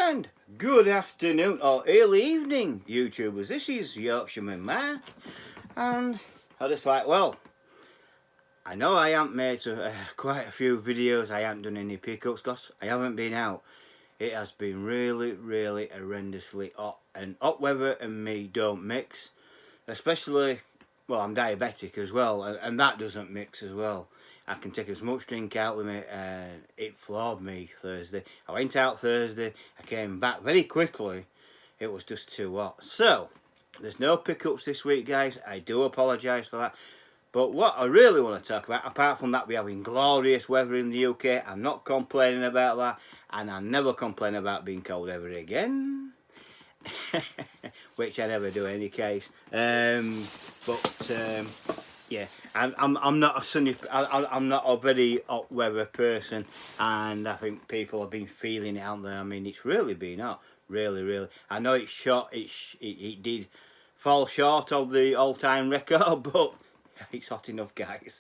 And good afternoon or early evening, YouTubers. This is Yorkshireman Mark, and I just like, well, I know I haven't made quite a few videos. I haven't done any pickups because I haven't been out. It has been really horrendously hot, and hot weather and me don't mix. Especially, well, I'm diabetic as well, and that doesn't mix as well. I can take as much drink out with me, and it floored me Thursday. I went out Thursday, I came back very quickly. It was just too hot. So, there's no pickups this week, guys. I do apologise for that. But what I really want to talk about, apart from that we're having glorious weather in the UK, I'm not complaining about that, and I never complain about being cold ever again. Which I never do in any case. Yeah, I'm not a sunny. I'm not a very hot weather person, and I think people have been feeling it out there. I mean, it's really been hot, really. I know it's short. It did fall short of the all-time record, but it's hot enough, guys.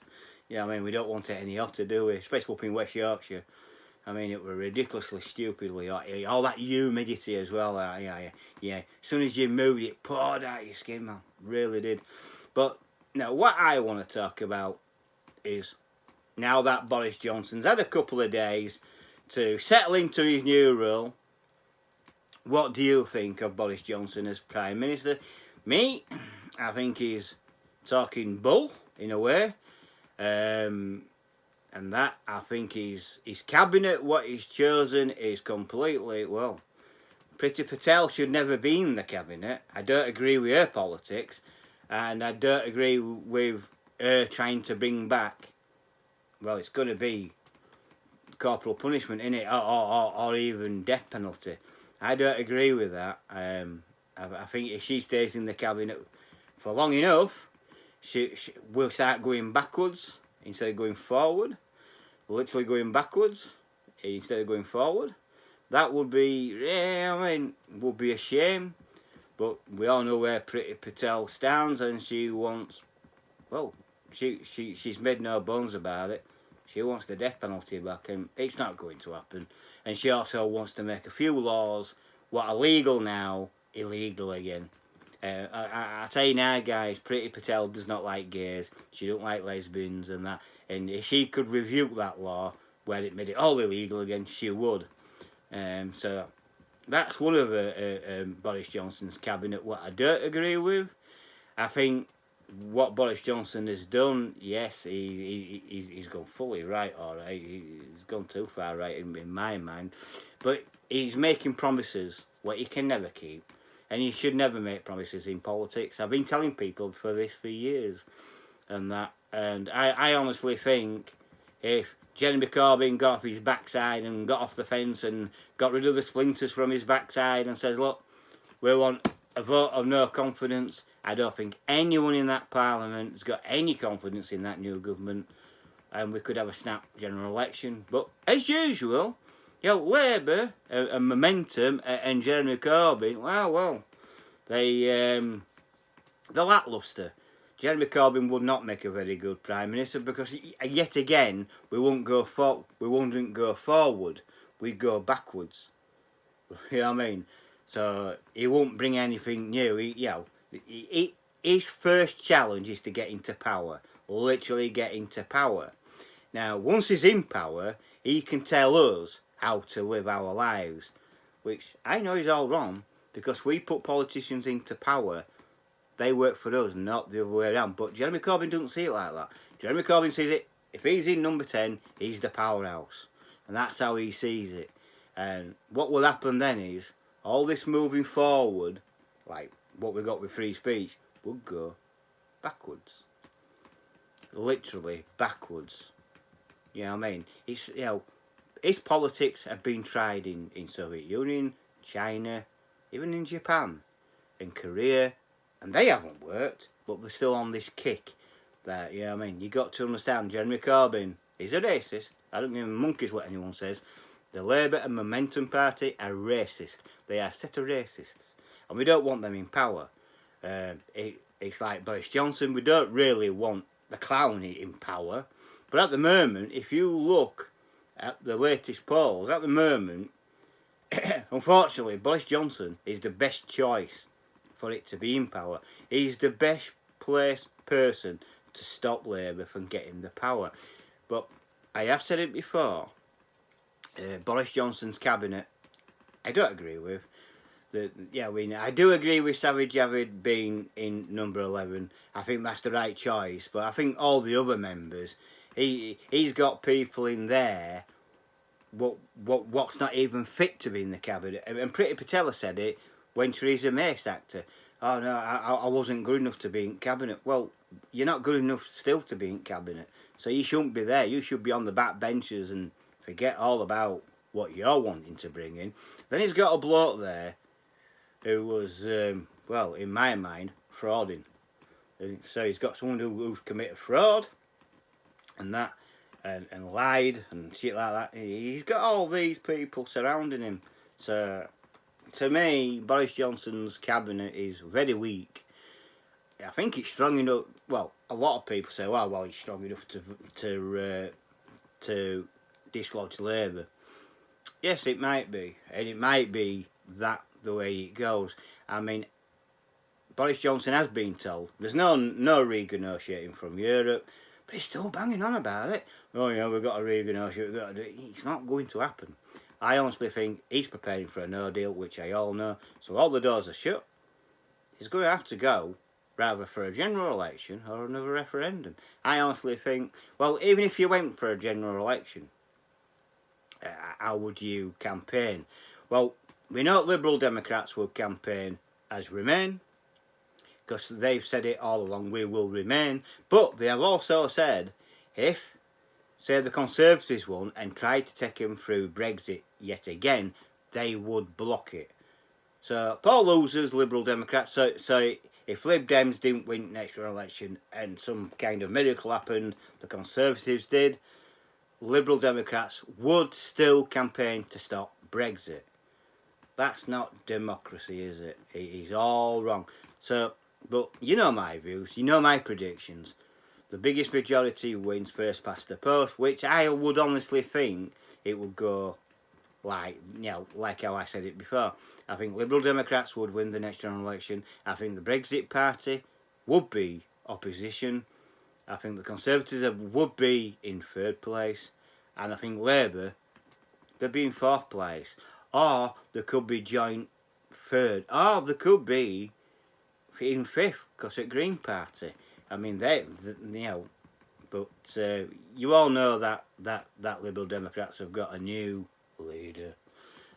Yeah, I mean, we don't want it any hotter, do we? Especially up in West Yorkshire. I mean, it were ridiculously, stupidly hot. All that humidity as well. Yeah. As soon as you moved, it poured out your skin, man. Really did. But now, what I want to talk about is, now that Boris Johnson's had a couple of days to settle into his new role, what do you think of Boris Johnson as Prime Minister? Me, I think he's talking bull, in a way. And that, I think his cabinet, what he's chosen, is completely, well, Priti Patel should never be in the cabinet. I don't agree with her politics, and I don't agree with her trying to bring back, well, it's going to be corporal punishment, innit, or even death penalty. I don't agree with that. I think if she stays in the cabinet for long enough, she will start going backwards instead of going forward. Literally going backwards instead of going forward. That would be, would be a shame. But we all know where Priti Patel stands, and she wants, well, she's made no bones about it. She wants the death penalty back, and it's not going to happen. And she also wants to make a few laws, what are legal now, illegal again. I tell you now, guys, Priti Patel does not like gays. She don't like lesbians and that. And if she could review that law where it made it all illegal again, she would. So that's one of Boris Johnson's cabinet what I don't agree with. I think what Boris Johnson has done, yes, he's gone fully right, all right. He's gone too far right in my mind. But he's making promises what he can never keep. And you should never make promises in politics. I've been telling people for years. And I honestly think if Jeremy Corbyn got off his backside and got off the fence and got rid of the splinters from his backside and says, look, we want a vote of no confidence, I don't think anyone in that parliament has got any confidence in that new government, and we could have a snap general election. But as usual, Labour and Momentum and Jeremy Corbyn, well, they're lacklustre. Jeremy Corbyn would not make a very good Prime Minister because, yet again, we wouldn't go forward, we'd go backwards. You know what I mean? So he won't bring anything new. His first challenge is to get into power, literally get into power. Now, once he's in power, he can tell us how to live our lives, which I know is all wrong because we put politicians into power. They work for us, not the other way around. But Jeremy Corbyn doesn't see it like that. Jeremy Corbyn sees it, if he's in number 10, he's the powerhouse. And that's how he sees it. And what will happen then is, all this moving forward, like what we got with free speech, will go backwards. Literally backwards. You know what I mean? His politics have been tried in Soviet Union, China, even in Japan, in Korea, and they haven't worked, but they're still on this kick that, you know what I mean? You got to understand, Jeremy Corbyn is a racist. I don't give a monkey's what anyone says. The Labour and Momentum Party are racist. They are a set of racists, and we don't want them in power. It's like Boris Johnson, we don't really want the clown in power, but at the moment, if you look at the latest polls, at the moment, unfortunately, Boris Johnson is the best choice for it to be in power. He's the best placed person to stop Labour from getting the power. But I have said it before, Boris Johnson's cabinet, I don't agree with. I do agree with Savage Javid being in number 11. I think that's the right choice. But I think all the other members, he's got people in there what's not even fit to be in the cabinet. And Priti Patel said it when Theresa May sacked her. Oh no, I wasn't good enough to be in cabinet. Well, you're not good enough still to be in cabinet. So you shouldn't be there. You should be on the back benches and forget all about what you're wanting to bring in. Then he's got a bloke there who was, in my mind, frauding. So he's got someone who's committed fraud and that, and lied and shit like that. He's got all these people surrounding him. So, to me, Boris Johnson's cabinet is very weak. I think it's strong enough. Well, a lot of people say, well, he's strong enough to dislodge Labour. Yes, it might be, and it might be that the way it goes. I mean, Boris Johnson has been told there's no renegotiating from Europe, but he's still banging on about it. Oh yeah, we've got to renegotiate. We've got to do it. It's not going to happen. I honestly think he's preparing for a no deal, which I all know. So all the doors are shut. He's going to have to go rather for a general election or another referendum. I honestly think, well, even if you went for a general election, how would you campaign? Well, we know Liberal Democrats will campaign as Remain, because they've said it all along, we will remain. But they have also said, if, say, the Conservatives won and tried to take him through Brexit yet again, they would block it. So, Paul loses, Liberal Democrats. So if Lib Dems didn't win next election and some kind of miracle happened, the Conservatives did, Liberal Democrats would still campaign to stop Brexit. That's not democracy, is it? It's all wrong. So, but you know my views, you know my predictions. The biggest majority wins first past the post, which I would honestly think it would go like how I said it before. I think Liberal Democrats would win the next general election. I think the Brexit Party would be opposition. I think the Conservatives would be in third place. And I think Labour, they'd be in fourth place. Or they could be joint third. Or they could be in fifth, because at Green Party. I mean, but you all know that Liberal Democrats have got a new leader.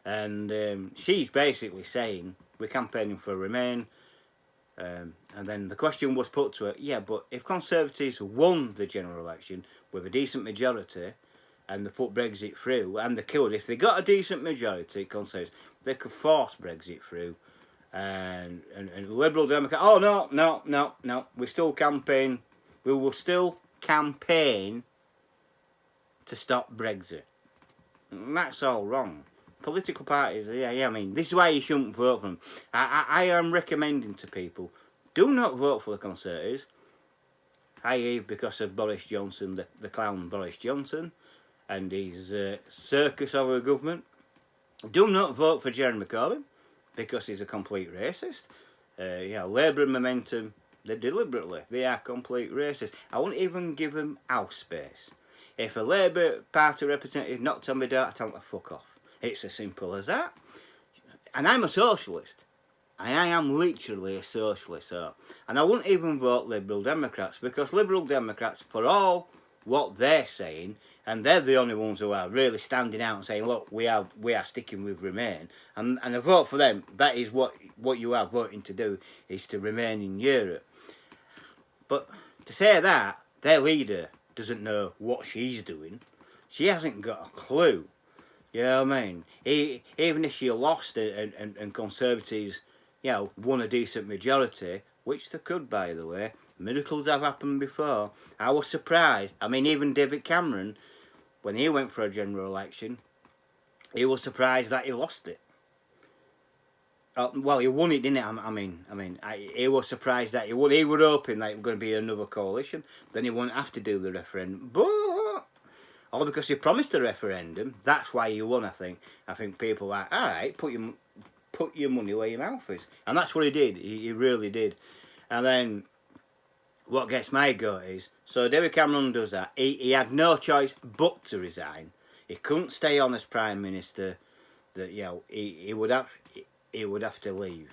And she's basically saying, we're campaigning for Remain. And then the question was put to her, yeah, but if Conservatives won the general election with a decent majority, and they put Brexit through, and they could, if they got a decent majority, Conservatives, they could force Brexit through. And Liberal Democrat, oh no, we still campaign, we will still campaign to stop Brexit. And that's all wrong. Political parties, I mean, this is why you shouldn't vote for them. I am recommending to people, do not vote for the Conservatives, i.e. because of Boris Johnson, the clown Boris Johnson, and his circus of a government. Do not vote for Jeremy Corbyn, because he's a complete racist. Labour and Momentum, they are complete racists. I won't even give them house space. If a Labour Party representative knocked on my door, I tell them to fuck off. It's as simple as that. And I'm a socialist. And I am literally a socialist. And I wouldn't even vote Liberal Democrats, because Liberal Democrats, for all what they're saying, and they're the only ones who are really standing out and saying, look, we are sticking with Remain. And a vote for them, that is what you are voting to do, is to remain in Europe. But to say that, their leader doesn't know what she's doing. She hasn't got a clue. You know what I mean? Even if she lost it and Conservatives, won a decent majority, which they could, by the way. Miracles have happened before. I was surprised. I mean, even David Cameron, when he went for a general election, he was surprised that he lost it. Well, he won it, didn't he? He was surprised that he won. He was hoping that it was going to be another coalition. Then he wouldn't have to do the referendum. But all because he promised a referendum. That's why he won, I think. I think people are like, all right, put your money where your mouth is. And that's what he did. He really did. And then what gets my goat is, so David Cameron does that. He had no choice but to resign. He couldn't stay on as Prime Minister. That he would have to leave,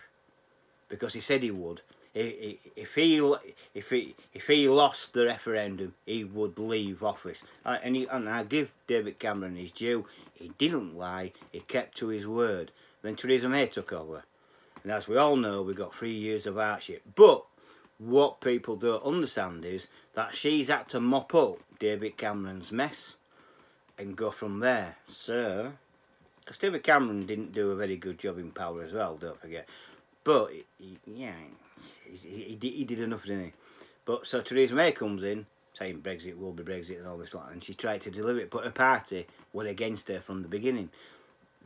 because he said he would. If he lost the referendum, he would leave office. And I give David Cameron his due. He didn't lie. He kept to his word. Then Theresa May took over, and as we all know, we got 3 years of hardship. But what people don't understand is that she's had to mop up David Cameron's mess and go from there. So, because David Cameron didn't do a very good job in power as well, don't forget. But he did enough, didn't he? But so Theresa May comes in saying Brexit will be Brexit and all this lot, and she tried to deliver it, but her party were against her from the beginning.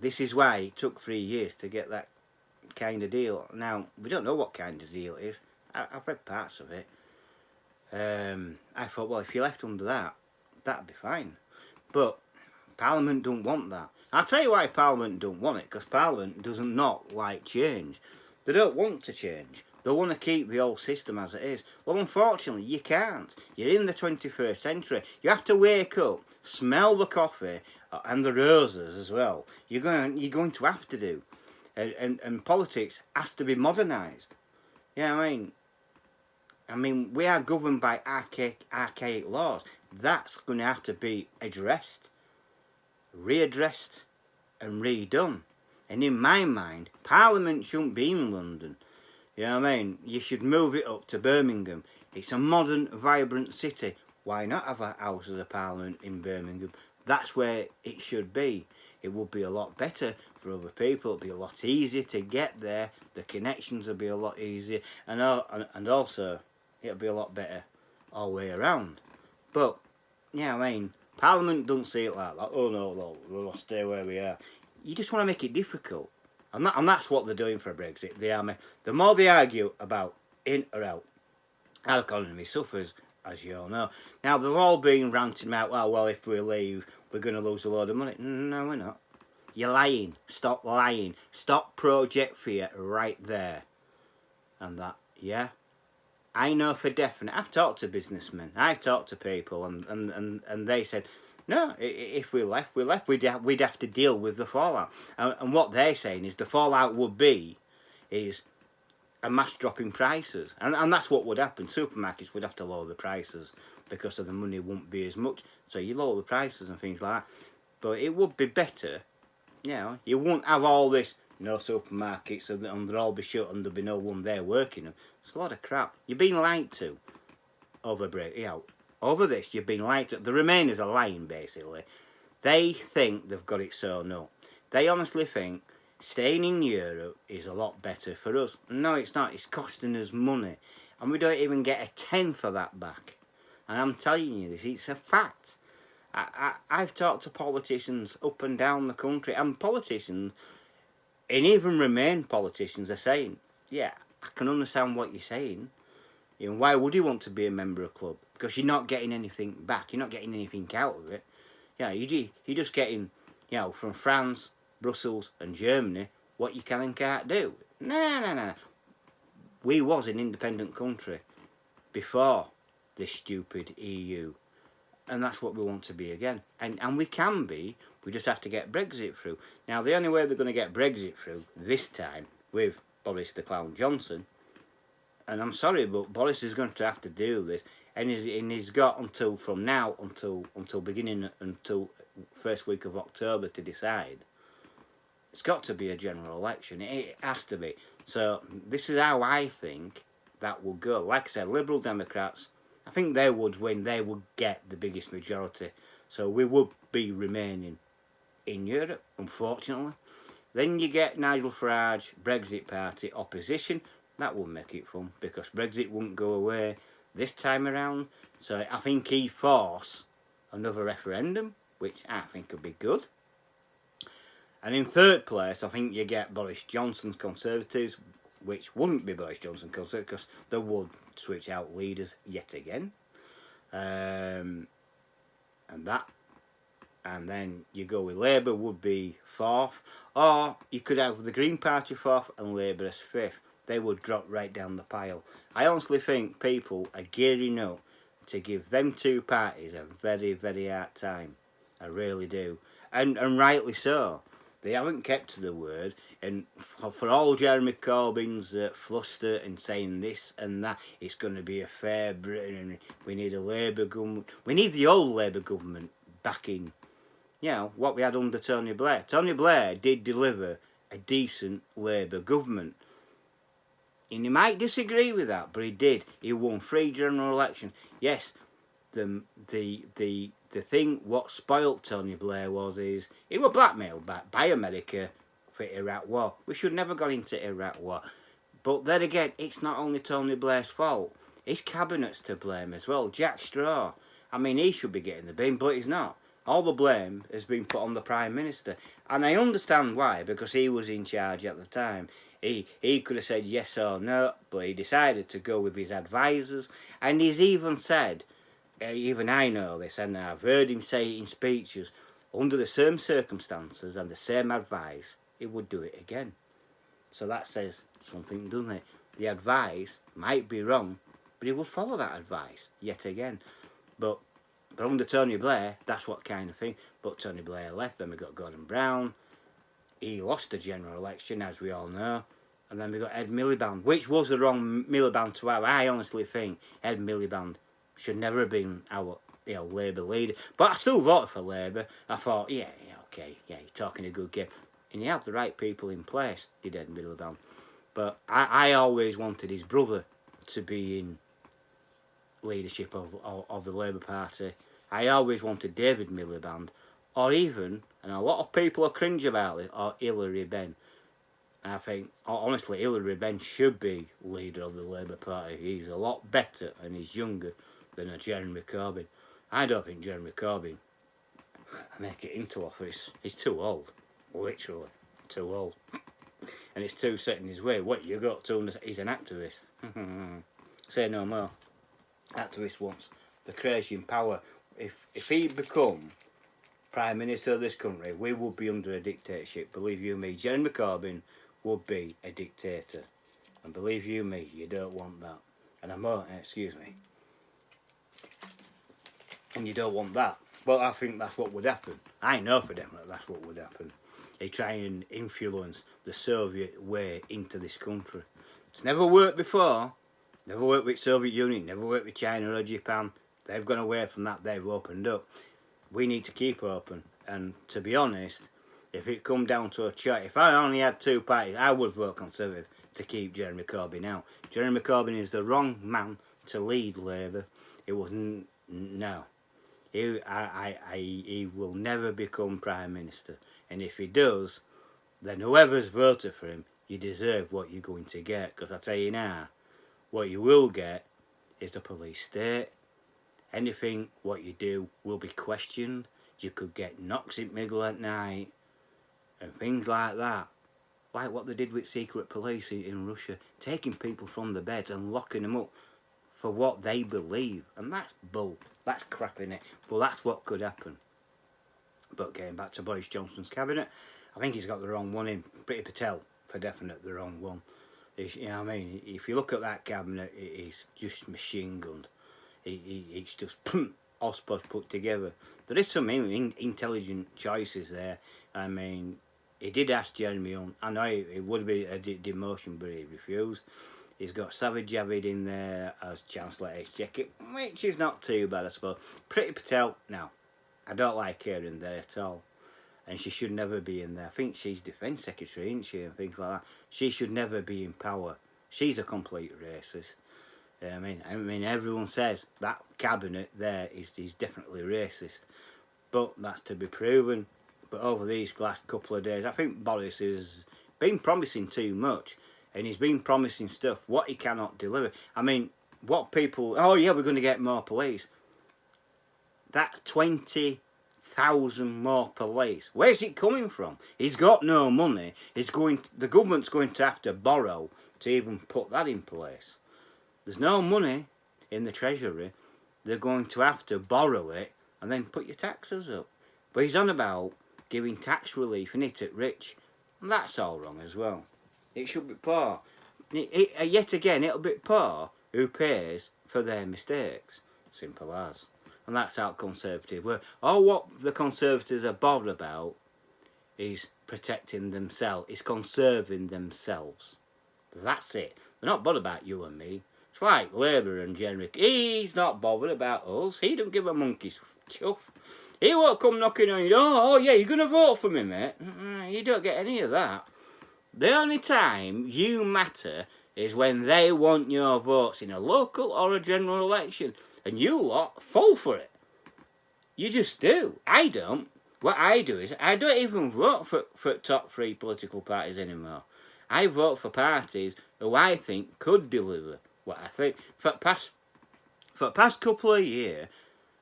This is why it took 3 years to get that kind of deal. Now, we don't know what kind of deal it is. I've read parts of it. I thought, well, if you left under that, that'd be fine. But Parliament don't want that. I'll tell you why Parliament don't want it, because Parliament doesn't not like change. They don't want to change. They want to keep the old system as it is. Well, unfortunately, you can't. You're in the 21st century. You have to wake up, smell the coffee and the roses as well. You're going to have to do. And politics has to be modernised. Yeah, I mean, we are governed by archaic laws. That's going to have to be addressed, readdressed and redone. And in my mind, Parliament shouldn't be in London. You know what I mean? You should move it up to Birmingham. It's a modern, vibrant city. Why not have a Houses of Parliament in Birmingham? That's where it should be. It would be a lot better for other people. It'd be a lot easier to get there. The connections would be a lot easier. And also, it'll be a lot better all the way around. But, yeah, Parliament don't see it like that. Oh no, we'll stay where we are. You just want to make it difficult. And that's what they're doing for Brexit. The more they argue about in or out, our economy suffers, as you all know. Now, they've all been ranting about, well, if we leave, we're going to lose a load of money. No, we're not. You're lying. Stop lying. Stop Project Fear right there. And that, yeah. I know for definite. I've talked to businessmen. I've talked to people, and they said, no, if we left, we'd have to deal with the fallout. And what they're saying is the fallout would be is a mass drop in prices. And that's what would happen. Supermarkets would have to lower the prices because of the money won't be as much. So you lower the prices and things like that. But it would be better, you wouldn't have all this, no supermarkets and they'll all be shut and there'll be no one there working them. It's a lot of crap. You're being lied to over over this. You've been lied to. The Remainers are lying, basically. They think they've got it sewn up. They honestly think staying in Europe is a lot better for us. No, it's not. It's costing us money. And we don't even get a 10 for that back. And I'm telling you this, it's a fact. I've talked to politicians up and down the country, and politicians, and even Remain politicians, are saying, yeah, I can understand what you're saying. Why would you want to be a member of a club? Because you're not getting anything back. You're not getting anything out of it. You're just getting, from France, Brussels and Germany, what you can and can't do. No. We was an independent country before this stupid EU. And that's what we want to be again. And we can be. We just have to get Brexit through. Now, the only way they're going to get Brexit through this time with Boris the Clown Johnson, and I'm sorry, but Boris is going to have to do this, and he's got until first week of October to decide. It's got to be a general election. It has to be. So this is how I think that will go. Like I said, Liberal Democrats, I think they would win. They would get the biggest majority. So we would be remaining in Europe, unfortunately. Then you get Nigel Farage, Brexit Party, opposition. That would make it fun, because Brexit wouldn't go away this time around. So I think he'd force another referendum, which I think would be good. And in third place, I think you get Boris Johnson's Conservatives, which wouldn't be Boris Johnson Conservatives, because they would switch out leaders yet again. And that and then you go with Labour would be fourth, or you could have the Green Party fourth and Labour as fifth. They would drop right down the pile. I honestly think people are gearing up to give them two parties a very, very hard time. I really do. And rightly so. They haven't kept to the word. And for all Jeremy Corbyn's fluster and saying this and that, it's going to be a fair Britain and we need a Labour government. We need the old Labour government back in, you know, what we had under Tony Blair. Tony Blair did deliver a decent Labour government. And you might disagree with that, but he did. He won 3 general elections. Yes, the thing what spoilt Tony Blair is he was blackmailed back by America for Iraq War. We should never go into Iraq War. But then again, it's not only Tony Blair's fault. His cabinet's to blame as well. Jack Straw. I mean, he should be getting the bin, but he's not. All the blame has been put on the Prime Minister. And I understand why, because he was in charge at the time. He could have said yes or no, but he decided to go with his advisors. And he's even said, even I know this, and I've heard him say it in speeches, under the same circumstances and the same advice, he would do it again. So that says something, doesn't it? The advice might be wrong, but he would follow that advice yet again. But under Tony Blair, that's what kind of thing. But Tony Blair left, then we got Gordon Brown. He lost the general election, as we all know. And then we got Ed Miliband, which was the wrong Miliband to have. I honestly think Ed Miliband should never have been our Labour leader. But I still voted for Labour. I thought, okay, you're talking a good game. And he had the right people in place, did Ed Miliband. But I always wanted his brother to be in leadership of the Labour Party. I always wanted David Miliband, or even, and a lot of people are cringe about it, or Hilary Benn. I think, honestly, Hilary Benn should be leader of the Labour Party. He's a lot better and he's younger than a Jeremy Corbyn. I don't think Jeremy Corbyn make it into office. He's too old, literally too old, and it's too set in his way. What you got to understand? He's an activist. Say no more. Activist wants the crazy in power. If he become Prime Minister of this country, we would be under a dictatorship. Believe you me, Jeremy Corbyn would be a dictator, and believe you me, you don't want that. And excuse me. And you don't want that. Well, I think that's what would happen. I know for definite that's what would happen. They try and influence the Soviet way into this country. It's never worked before. Never worked with Soviet Union. Never worked with China or Japan. They've gone away from that. They've opened up. We need to keep open. And to be honest, if it come down to a choice, if I only had two parties, I would vote Conservative to keep Jeremy Corbyn out. Jeremy Corbyn is the wrong man to lead Labour. It wasn't. No. He will never become Prime Minister. And if he does, then whoever's voted for him, you deserve what you're going to get. Because I tell you now, what you will get is the police state. Anything what you do will be questioned. You could get knocks in middle at night and things like that. Like what they did with secret police in Russia. Taking people from the beds and locking them up for what they believe. And that's bull. That's crap in it. Well, that's what could happen. But getting back to Boris Johnson's cabinet, I think he's got the wrong one in. Priti Patel, for definite, the wrong one. You know what I mean? If you look at that cabinet, it's just machine gunned. It's just hospitals put together. There is some intelligent choices there. I mean, he did ask Jeremy on. I know it would be a demotion, but he refused. He's got Savage Javid in there as Chancellor Exchequer, which is not too bad, I suppose. Priti Patel, no, I don't like her in there at all. And she should never be in there. I think she's Defence Secretary, isn't she, and things like that. She should never be in power. She's a complete racist. I mean, everyone says that cabinet there is definitely racist. But that's to be proven. But over these last couple of days, I think Boris has been promising too much. And he's been promising stuff, what he cannot deliver. I mean, what people... Oh, yeah, we're going to get more police. That 20,000 more police. Where's it coming from? He's got no money. The government's going to have to borrow to even put that in place. There's no money in the Treasury. They're going to have to borrow it and then put your taxes up. But he's on about giving tax relief, innit, to rich. And that's all wrong as well. It should be poor. Yet again, it'll be poor who pays for their mistakes. Simple as. And that's how Conservative work. All what the Conservatives are bothered about is protecting themselves, is conserving themselves. That's it. They're not bothered about you and me. It's like Labour and Jeremy. He's not bothered about us. He don't give a monkey's chuff. He won't come knocking on your door. Oh yeah, you're going to vote for me, mate. You don't get any of that. The only time you matter is when they want your votes in a local or a general election. And you lot fall for it. You just do. I don't. What I do is, I don't even vote for top three political parties anymore. I vote for parties who I think could deliver what I think. For the past couple of years,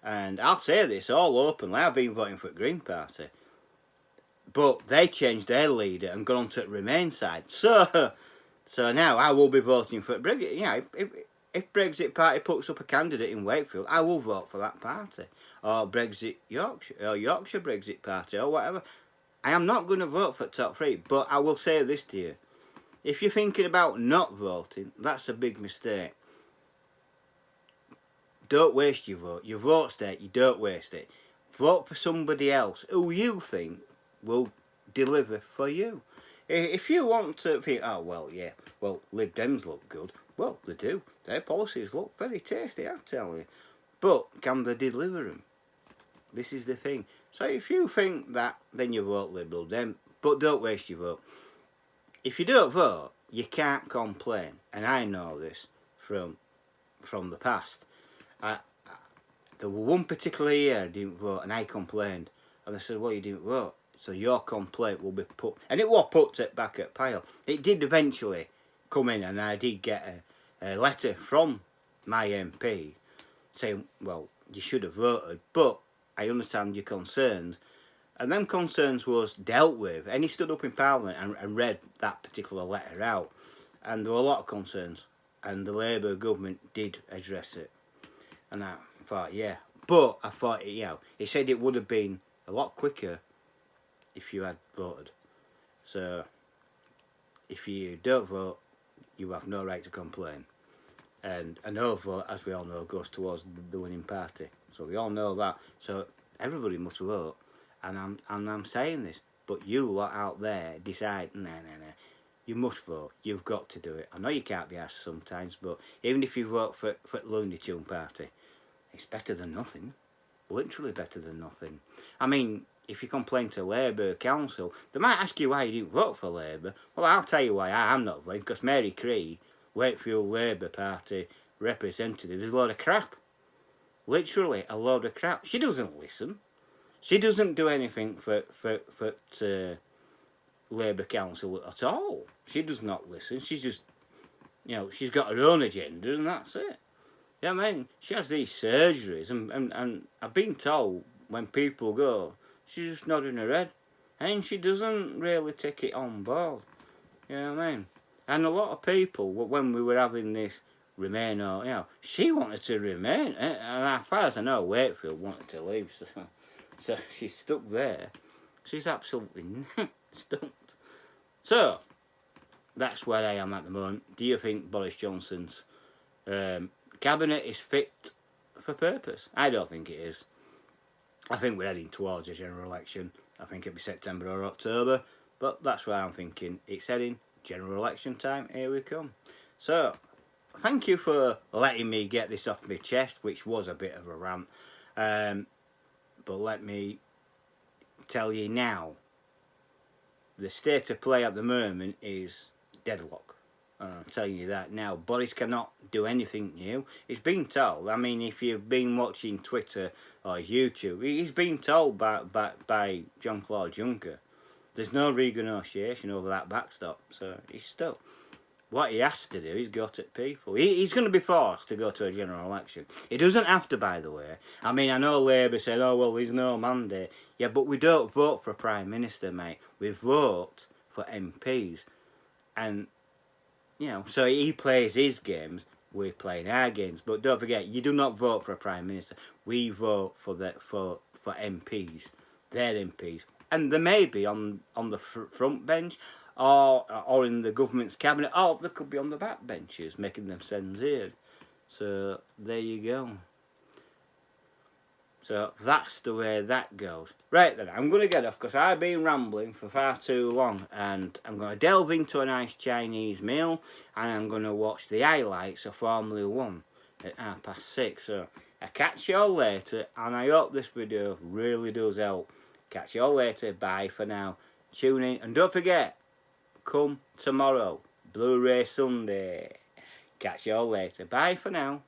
and I'll say this all openly, I've been voting for the Green Party. But they changed their leader and gone on to the Remain side. So now I will be voting for Brexit. Yeah, if Brexit Party puts up a candidate in Wakefield, I will vote for that party. Or Brexit Yorkshire, or Yorkshire Brexit Party, or whatever. I am not going to vote for top three, but I will say this to you. If you're thinking about not voting, that's a big mistake. Don't waste your vote. Your vote's there, you don't waste it. Vote for somebody else who you think will deliver for you. If you want to think, oh, well, yeah, well, Lib Dems look good. Well, they do. Their policies look very tasty, I tell you. But can they deliver them? This is the thing. So if you think that, then you vote Liberal Dem. But don't waste your vote. If you don't vote, you can't complain. And I know this from the past. There was one particular year I didn't vote and I complained. And they said, well, you didn't vote. So your complaint will be put... And it was put back at pile. It did eventually come in and I did get a letter from my MP saying, well, you should have voted, but I understand your concerns. And them concerns was dealt with. And he stood up in Parliament and read that particular letter out. And there were a lot of concerns. And the Labour government did address it. And I thought, yeah. But I thought, you know, he said it would have been a lot quicker if you had voted. So, if you don't vote, you have no right to complain. And a no vote, as we all know, goes towards the winning party. So we all know that. So everybody must vote. And I'm saying this. But you lot out there decide, nah. You must vote. You've got to do it. I know you can't be asked sometimes, but even if you vote for the Looney Tune Party, it's better than nothing. Literally better than nothing. I mean, if you complain to Labour Council, they might ask you why you didn't vote for Labour. Well, I'll tell you why I'm not voting, because Mary Cree, Wakefield Labour Party representative, is a load of crap. Literally a load of crap. She doesn't listen. She doesn't do anything for Labour Council at all. She does not listen. She's just, you know, she's got her own agenda and that's it. Yeah, I mean, she has these surgeries and I've been told when people go, she's just nodding her head and she doesn't really take it on board. You know what I mean? And a lot of people, when we were having this Remain, or, you know, she wanted to remain. And as far as I know, Wakefield wanted to leave. So she's stuck there. She's absolutely stumped. So, that's where I am at the moment. Do you think Boris Johnson's cabinet is fit for purpose? I don't think it is. I think we're heading towards a general election. I think it'll be September or October. But that's where I'm thinking. It's heading general election time. Here we come. So, thank you for letting me get this off my chest, which was a bit of a rant. But let me tell you now, the state of play at the moment is deadlock. I'm telling you that now. Boris cannot do anything new. He's been told. I mean, if you've been watching Twitter or YouTube, he's been told by Jean-Claude Juncker, there's no renegotiation over that backstop. So he's still... What he has to do is go to people. He's going to be forced to go to a general election. He doesn't have to, by the way. I mean, I know Labour said, oh, well, there's no mandate. Yeah, but we don't vote for a Prime Minister, mate. We vote for MPs. And, you know, so he plays his games, we're playing our games. But don't forget, you do not vote for a Prime Minister. We vote for MPs. They're MPs. And they may be on the front bench, or in the government's cabinet, or they could be on the back benches, making them sense here. So, there you go. So, that's the way that goes. Right then, I'm going to get off, because I've been rambling for far too long, and I'm going to delve into a nice Chinese meal, and I'm going to watch the highlights of Formula 1 at 6:30. So, I'll catch you all later, and I hope this video really does help. Catch you all later. Bye for now. Tune in, and don't forget, come tomorrow, Blu-ray Sunday. Catch you all later. Bye for now.